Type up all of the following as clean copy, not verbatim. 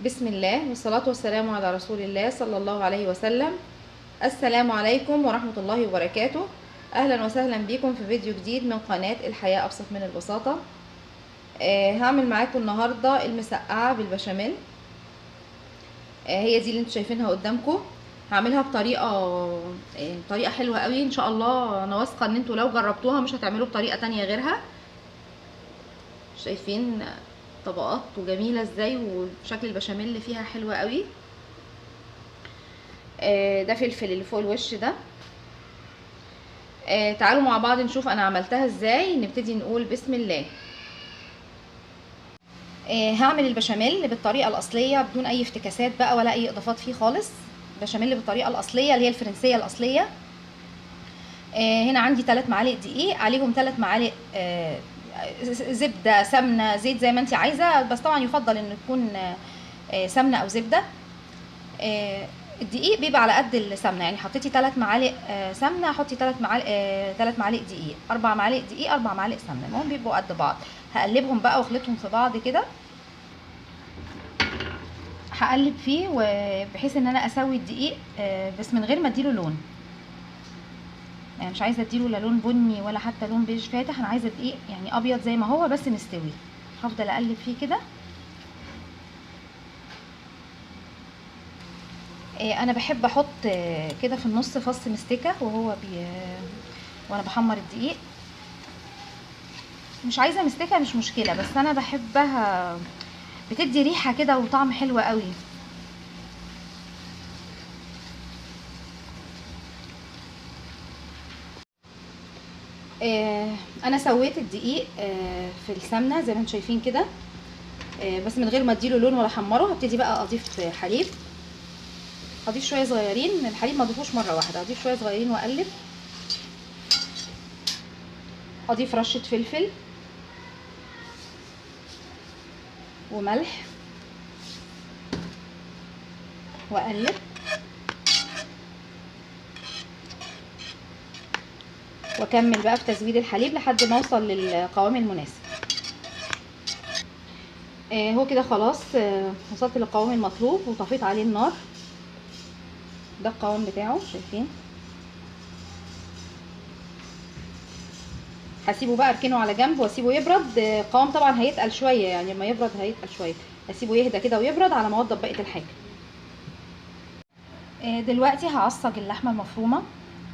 بسم الله والصلاة والسلام على رسول الله صلى الله عليه وسلم. السلام عليكم ورحمة الله وبركاته. أهلا وسهلا بكم في فيديو جديد من قناة الحياة أبسط من البساطة. هعمل معاكم النهاردة المسقعة بالبشاميل. هي دي اللي انتوا شايفينها قدامكم. هعملها بطريقة حلوة قوي ان شاء الله. انا واثقة ان انتوا لو جربتوها مش هتعملوا بطريقة تانية غيرها. شايفين طبقات وجميلة ازاي، وشكل البشاميل اللي فيها حلوة قوي. ده فلفل اللي فوق الوش ده. تعالوا مع بعض نشوف انا عملتها ازاي. نبتدي نقول بسم الله. هعمل البشاميل بالطريقة الأصلية بدون أي افتكاسات بقى ولا أي إضافات فيه خالص. بشاميل بالطريقة الأصلية اللي هي الفرنسية الأصلية. هنا عندي 3 معالق دقيق، عليهم 3 معالق زبدة، سمنة، زيت زي ما انت عايزة، بس طبعا يفضل ان تكون سمنة أو زبدة. الدقيق بيبقى على قد السمنه، يعني حطيتي 3 معالق سمنه، حطي 3 معالق دقيق، 4 معالق دقيق، 4 معالق سمنه، المهم بيبقوا قد بعض. هقلبهم بقى واخلطهم في بعض كده. هقلب فيه وبحيث ان انا اسوي الدقيق بس من غير ما اديله لون. يعني مش عايزه اديله لا لون بني ولا حتى لون بيج فاتح، انا عايزه الدقيق يعني ابيض زي ما هو بس مستوي. هفضل اقلب فيه كده. انا بحب احط كده في النص فص مستكه وانا بحمر الدقيق. مش عايزه مستكه مش مشكله، بس انا بحبها بتدي ريحه كده وطعم حلو قوي. انا سويت الدقيق في السمنه زي ما انتم شايفين كده، بس من غير ما اديله لون ولا حمره. هبتدي بقى اضيف حليب. هضيف شويه صغيرين، الحليب ما اضيفوش مره واحده، هضيف شويه صغيرين واقلب. اضيف رشه فلفل وملح واقلب. واكمل بقى في تزويد الحليب لحد ما اوصل للقوام المناسب. هو كده خلاص. وصلت للقوام المطلوب وطفيت عليه النار. ده القوام بتاعه شايفين. هسيبه بقى اركنه على جنب واسيبه يبرد. القوام طبعا هيتقل شويه، يعني لما يبرد هيتقل شويه. هسيبه يهدى كده ويبرد على ما اوضب بقيه الحاجه. دلوقتي هعصج اللحمه المفرومه.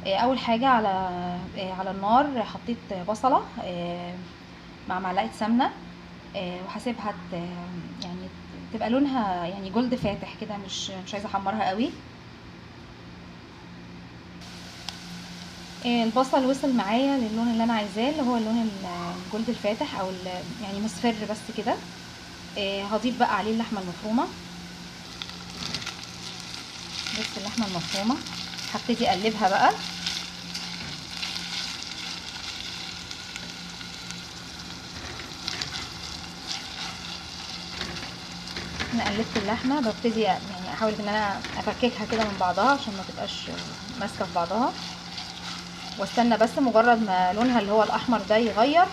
اول حاجه على النار حطيت بصله مع معلقه سمنه. وهسيبها يعني تبقى لونها يعني جولد فاتح كده، مش عايزه احمرها قوي. البصل وصل معايا للون اللي انا عايزاه، اللي هو اللون الجولد الفاتح او يعني مصفر بس كده. هضيف بقى عليه اللحمه المفرومه. بس اللحمه المفرومه هبتدي اقلبها بقى. انا قلبت اللحمه، ببتدي يعني احاول ان انا افككها كده من بعضها عشان ما تبقاش ماسكه في بعضها. واستنى بس مجرد ما لونها اللي هو الاحمر ده يغير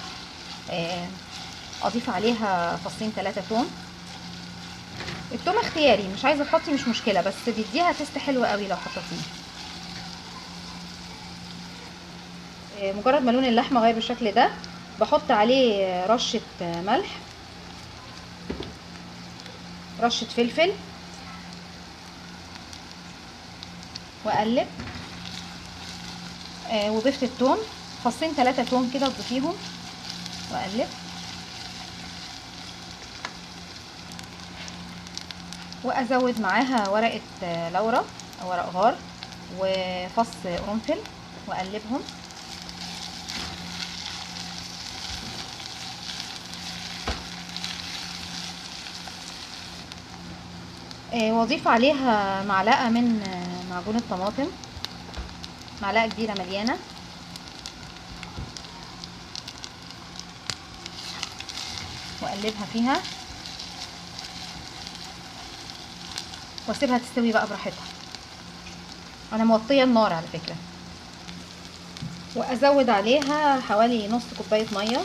اضيف عليها فصين 3 توم. التوم اختياري، مش عايزه تحطي مش مشكله، بس بيديها تيست حلو قوي لو حطيتيه. مجرد ما لون اللحمه غير بالشكل ده بحط عليه رشه ملح، رشه فلفل، واقلب. وضفت التوم، فصين 3 توم كده تضيفيهم واقلب. وازود معاها ورقه لورا او ورق غار وفص قرنفل واقلبهم. واضيف عليها معلقه من معجون الطماطم، معلقه كبيره مليانه. واقلبها فيها واسيبها تستوي بقى براحتها. انا موطيه النار على فكره. وازود عليها حوالي نص كوبايه ميه.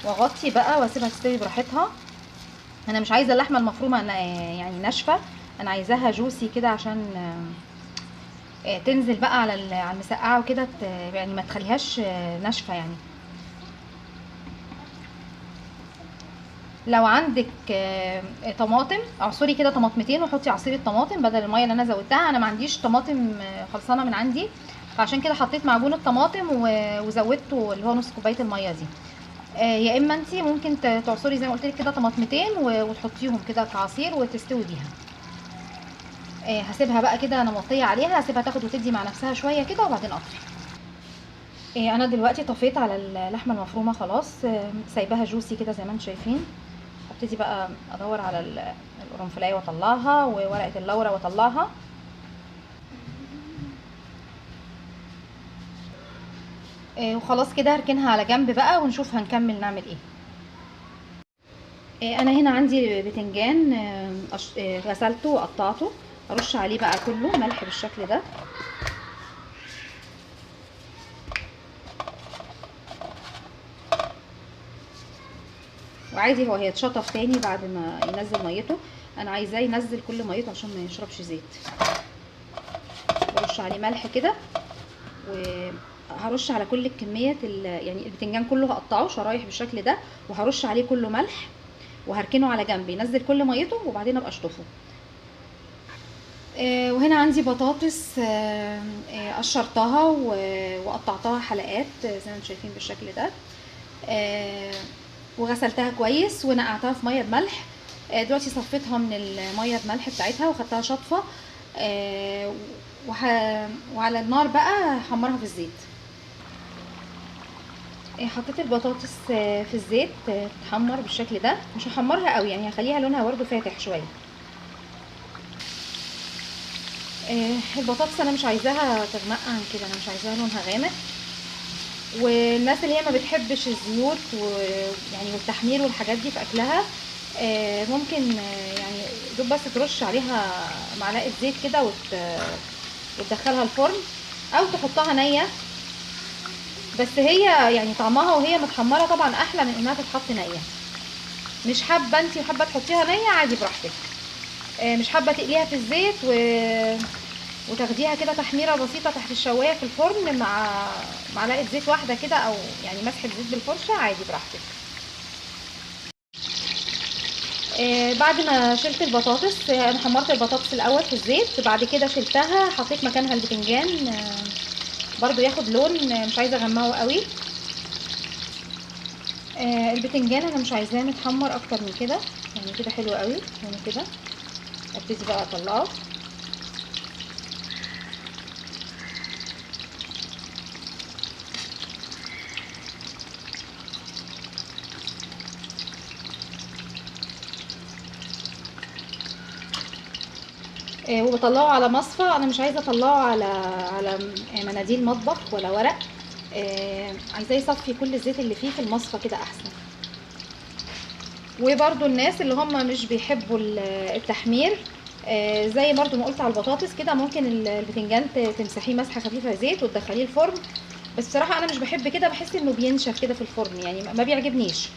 واغطي بقى واسيبها تستوي براحتها. انا مش عايزه اللحمه المفرومه يعني ناشفه، انا عايزاها جوسي كده عشان تنزل بقى على المسقعه وكده، يعني ما تخليهاش ناشفه يعني. لو عندك طماطم اعصري كده طماطمتين وحطي عصير الطماطم بدل الميه اللي انا زودتها. انا ما عنديش طماطم خلصانه من عندي، فعشان كده حطيت معجون الطماطم وزودته اللي هو نص كوبايه الميه دي. يا اما انتي ممكن تعصري زي ما قلت لك كده طماطمتين وتحطيهم كده كعصير وتستوي بيها. هسيبها بقى كده، انا مغطيه عليها، هسيبها تاخد وتدي مع نفسها شويه كده وبعدين اطفي. انا دلوقتي طفيت على اللحمه المفرومه خلاص، سايباها جوسي كده زي ما انتم شايفين. ابتدي بقى ادور على القرنفلايه واطلعها، وورقه اللورة واطلعها. وخلاص كده هركنها على جنب بقى ونشوف هنكمل نعمل ايه. انا هنا عندي بتنجان غسلته وقطعته، ارش عليه بقى كله ملح بالشكل ده. وعادي هو هيتشطف تاني بعد ما ينزل ميته، انا عايزاه ينزل كل ميته عشان ما يشربش زيت. برش عليه ملح كده، وهرش على كل الكمية يعني البتنجان كله هقطعه شرايح بالشكل ده، وهرش عليه كله ملح، وهركنه على جنب ينزل كل ميته وبعدين ابقى اشطفه. وهنا عندي بطاطس قشرتها وقطعتها حلقات زي ما انتم شايفين بالشكل ده. وغسلتها كويس ونقعتها في ميه بملح. دلوقتي صفيتها من الميه بملح بتاعتها وخدتها شطفه. وعلى النار بقى هحمرها في الزيت. حطيت البطاطس في الزيت تتحمر بالشكل ده، مش هحمرها قوي يعني، هخليها لونها برده فاتح شويه. البطاطس انا مش عايزاها تغمق عن كده، انا مش عايزاها لونها غامق. والناس اللي هي ما بتحبش الزيوت ويعني والتحمير والحاجات دي في اكلها، ممكن يعني دوب بس ترش عليها معلقه زيت كده وتدخلها الفرن، او تحطها نيه. بس هي يعني طعمها وهي متحمره طبعا احلى من انها تتحط نيه. مش حابه انتي وحابه تحطيها نيه عادي براحتك. مش حابه تقليها في الزيت وتاخديها كده تحميره بسيطه تحت الشوايه في الفرن مع معلقه زيت واحده كده، او يعني مسحه زيت بالفرشه، عادي براحتك. بعد ما شلت البطاطس، انا حمرت البطاطس الاول في الزيت، بعد كده شلتها حطيت مكانها البتنجان برضو ياخد لون، مش عايزه اغمقه قوي. البتنجان انا مش عايزاه متحمر اكتر من كده، يعني كده حلو قوي يعني كده. ابتدي بقى اطلعه. وبطلعه على مصفى، انا مش عايزه اطلعه على مناديل مطبخ ولا ورق. عايزاه يصفي كل الزيت اللي فيه في المصفى كده احسن. وبرده الناس اللي هم مش بيحبوا التحمير، زي برده ما قلت على البطاطس كده، ممكن البتنجان تمسحيه مسحه خفيفه زيت وتدخليه الفرن. بس بصراحه انا مش بحب كده، بحس انه بينشف كده في الفرن يعني ما بيعجبنيش.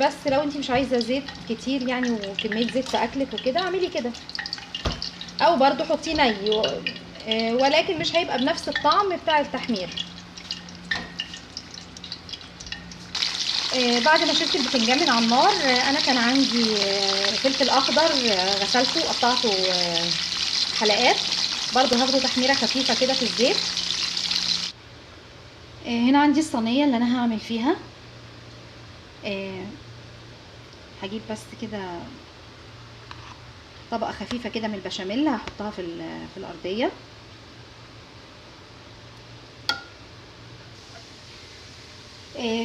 بس لو انت مش عايزه زيت كتير يعني وكميه زيت في اكلك وكده اعملي كده، او برضو حطيه ني ولكن مش هيبقى بنفس الطعم بتاع التحمير. بعد ما شلت البتنجان من على النار، انا كان عندي فلفل اخضر غسلته وقطعته حلقات، برضو هاخده تحميره خفيفه كده في الزيت. هنا عندي الصينيه اللي انا هعمل فيها. هجيب بس كده طبقه خفيفه كده من البشاميل، هحطها في الارضيه.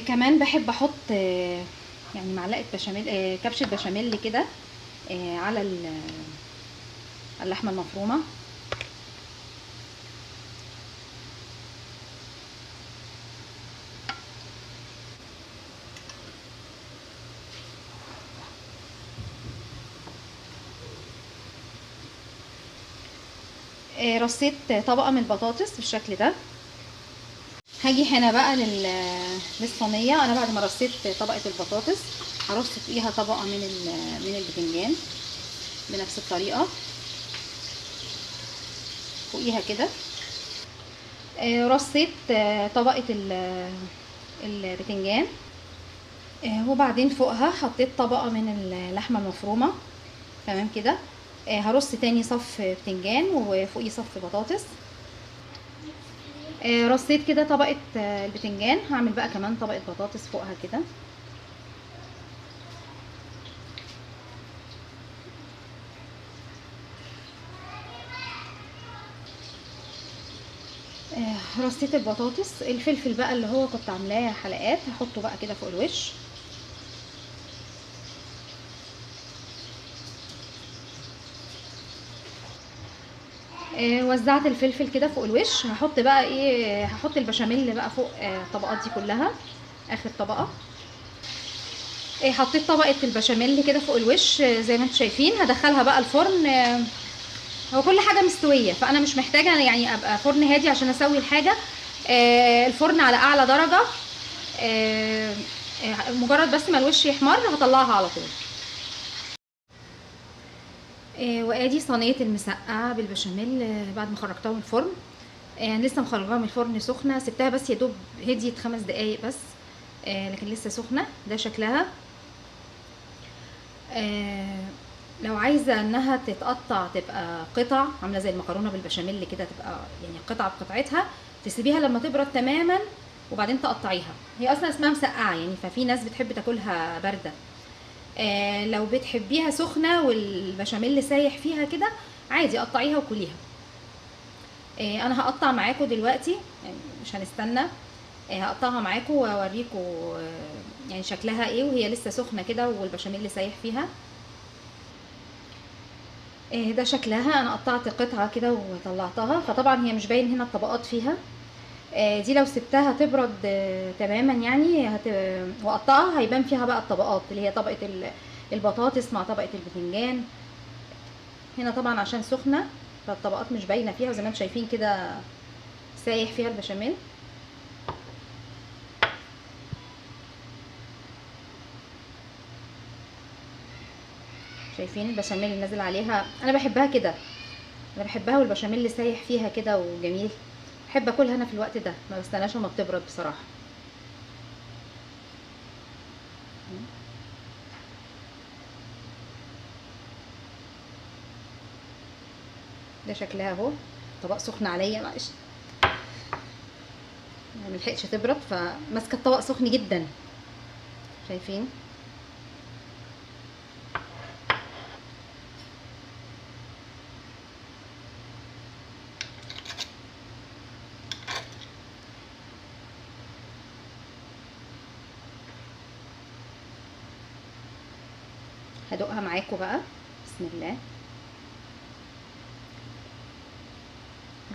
كمان بحب احط يعني معلقه بشاميل، كبشه بشاميل كده على اللحمه المفرومه. رصيت طبقه من البطاطس بالشكل ده. هاجي هنا بقى للصينيه. انا بعد ما رصيت طبقه البطاطس هرص فوقيها طبقه من البتنجان بنفس الطريقه فوقيها كده. رصيت طبقه البتنجان، وبعدين فوقها حطيت طبقه من اللحمه المفرومه. تمام كده. هرص تاني صف بتنجان وفوقيه صف بطاطس. رصيت كده طبقه البتنجان، هعمل بقى كمان طبقه بطاطس فوقها كده. رصيت البطاطس. الفلفل بقى اللي هو كنت عاملاه حلقات هحطه بقى كده فوق الوش. وزعت الفلفل كده فوق الوش. هحط بقى ايه، هحط البشاميل بقى فوق الطبقات دي كلها، اخر طبقه. حطيت طبقه البشاميل كده فوق الوش زي ما انتم شايفين. هدخلها بقى الفرن. هو كل حاجه مستويه، فانا مش محتاجه يعني ابقى فرن هادي عشان اسوي الحاجه. الفرن على اعلى درجه. مجرد بس ما الوش يحمر هطلعها على طول. وادي صينيه المسقعه بالبشاميل بعد ما خرجتها من الفرن. يعني لسه مخرجاها من الفرن سخنه، سبتها بس يا دوب هديت 5 دقايق بس. لكن لسه سخنه. ده شكلها. لو عايزه انها تتقطع تبقى قطع عامله زي المكرونه بالبشاميل كده، تبقى يعني قطعه بقطعتها، تسيبيها لما تبرد تماما وبعدين تقطعيها. هي اصلا اسمها مسقعه يعني، ففي ناس بتحب تاكلها بارده. لو بتحبيها سخنه والبشاميل سايح فيها كده عادي قطعيها وكليها. انا هقطع معاكم دلوقتي يعني، مش هنستنى. هقطعها معاكم واوريكم يعني شكلها ايه وهي لسه سخنه كده والبشاميل سايح فيها. ده شكلها. انا قطعت قطعه كده وطلعتها، فطبعا هي مش باين هنا الطبقات فيها. دي لو سبتها تبرد تماما يعني واقطعها هيبان فيها بقى الطبقات اللي هي طبقه البطاطس مع طبقه البتنجان. هنا طبعا عشان سخنه فالطبقات مش باينه فيها، وزي ما انتم شايفين كده سايح فيها البشاميل. شايفين البشاميل اللي نازل عليها. انا بحبها كده، انا بحبها والبشاميل اللي سايح فيها كده وجميل. بحب اكلها انا في الوقت ده، ما بستناش اما بتبرد بصراحه. ده شكلها اهو. طبق سخن عليا معلش، ما ملحقتش تبرد فماسكه الطبق سخن جدا. شايفين؟ هدوقها معاكم بقى. بسم الله.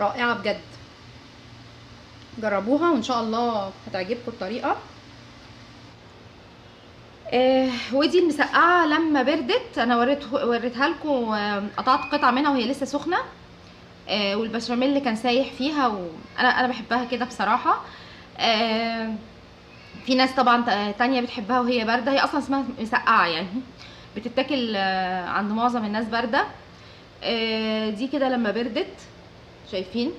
رائعه بجد، جربوها وان شاء الله هتعجبكم الطريقه. ودي المسقعه لما بردت انا وريتها لكم. قطعت قطعه منها وهي لسه سخنه. والبشاميل اللي كان سايح فيها، وانا بحبها كده بصراحه. في ناس طبعا تانية بتحبها وهي بارده. هي اصلا اسمها مسقعه يعني، بتتاكل عند معظم الناس بارده. دي كده لما بردت. شايفين؟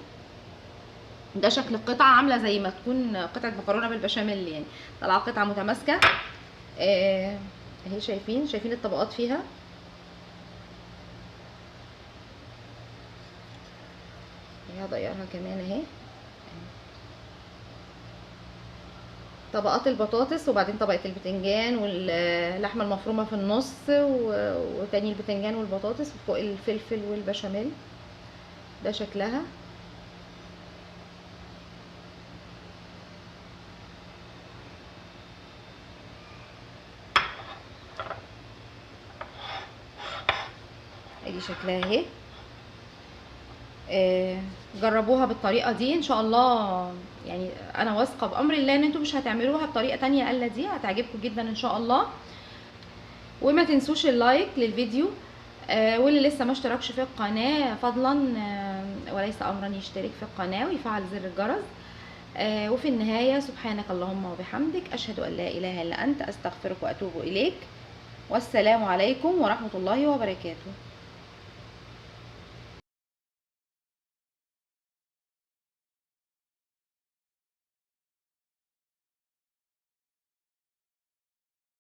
ده شكل القطعه، عامله زي ما تكون قطعه مكرونه بالبشاميل يعني، طالعه قطعه متماسكه. اهي شايفين الطبقات فيها. هضيقها كمان اهي. طبقات البطاطس وبعدين طبقه البتنجان واللحمه المفرومه في النص وتاني البتنجان والبطاطس وفوق الفلفل والبشاميل. ده شكلها. ادي شكلها اهي. جربوها بالطريقه دي ان شاء الله. يعني انا واثقه بامر الله ان انتم مش هتعملوها بطريقه تانية الا دي، هتعجبكم جدا ان شاء الله. وما تنسوش اللايك للفيديو. واللي لسه ما اشتركش في القناه فضلا وليس امرا يشترك في القناه ويفعل زر الجرس. وفي النهاية سبحانك اللهم وبحمدك، أشهد أن لا إله إلا أنت، أستغفرك وأتوب إليك. والسلام عليكم ورحمة الله وبركاته.